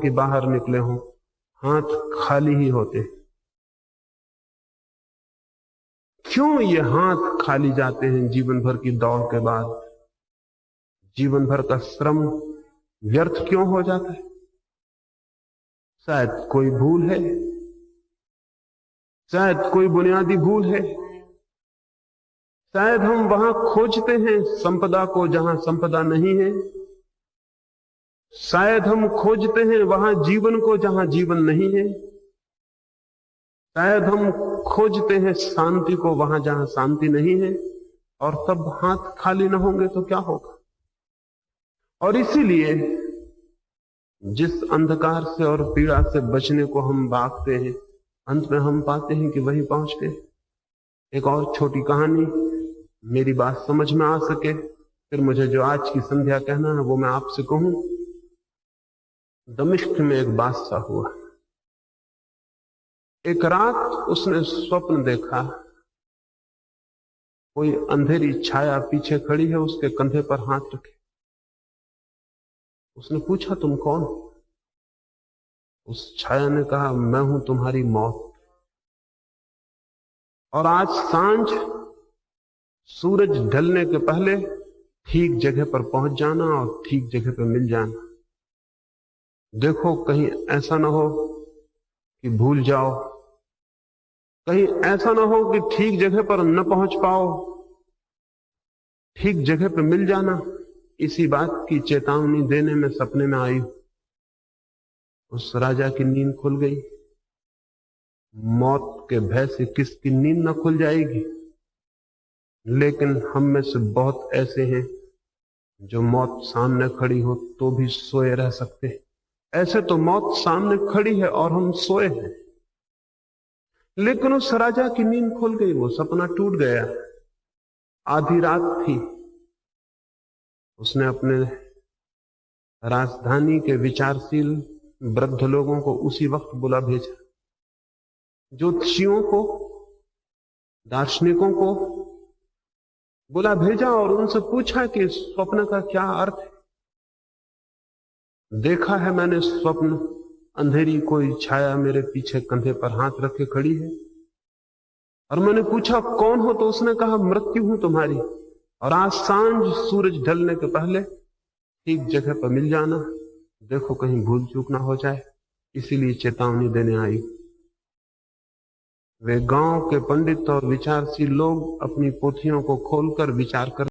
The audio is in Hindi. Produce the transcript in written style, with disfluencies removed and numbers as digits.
कि बाहर निकले हों, हाथ खाली ही होते। क्यों ये हाथ खाली जाते हैं जीवन भर की दौड़ के बाद? जीवन भर का श्रम व्यर्थ क्यों हो जाता है? शायद कोई भूल है, शायद कोई बुनियादी भूल है। शायद हम वहां खोजते हैं संपदा को जहां संपदा नहीं है। शायद हम खोजते हैं वहां जीवन को जहां जीवन नहीं है। शायद हम खोजते हैं शांति को वहां जहां शांति नहीं है। और तब हाथ खाली न होंगे तो क्या होगा? और इसीलिए जिस अंधकार से और पीड़ा से बचने को हम भागते हैं, अंत में हम पाते हैं कि वहीं पहुंच गए। एक और छोटी कहानी, मेरी बात समझ में आ सके, फिर मुझे जो आज की संध्या कहना है वो मैं आपसे कहूं। दमिश्क में एक बादशाह हुआ। एक रात उसने स्वप्न देखा, कोई अंधेरी छाया पीछे खड़ी है, उसके कंधे पर हाथ रखे। उसने पूछा, तुम कौन? उस छाया ने कहा, मैं हूं तुम्हारी मौत, और आज सांझ सूरज ढलने के पहले ठीक जगह पर पहुंच जाना और ठीक जगह पर मिल जाना। देखो कहीं ऐसा ना हो कि भूल जाओ, कहीं ऐसा ना हो कि ठीक जगह पर न पहुंच पाओ। ठीक जगह पर मिल जाना, इसी बात की चेतावनी देने में सपने में आई। उस राजा की नींद खुल गई। मौत के भय से किसकी नींद न खुल जाएगी? लेकिन हम में से बहुत ऐसे हैं जो मौत सामने खड़ी हो तो भी सोए रह सकते हैं। ऐसे तो मौत सामने खड़ी है और हम सोए हैं। लेकिन उस राजा की नींद खुल गई, वो सपना टूट गया। आधी रात थी। उसने अपने राजधानी के विचारशील वृद्ध लोगों को उसी वक्त बुला भेजा, ज्योतिषियों को, दार्शनिकों को बुला भेजा और उनसे पूछा कि स्वप्न का क्या अर्थ है। देखा है मैंने स्वप्न, अंधेरी कोई छाया मेरे पीछे कंधे पर हाथ रखे खड़ी है। और मैंने पूछा, कौन हो? तो उसने कहा, मृत्यु हूं तुम्हारी, और आज सांझ सूरज ढलने के पहले ठीक जगह पर मिल जाना। देखो कहीं भूल चूक ना हो जाए, इसीलिए चेतावनी देने आई। वे गांव के पंडित और विचारशील लोग अपनी पोथियों को खोलकर विचार कर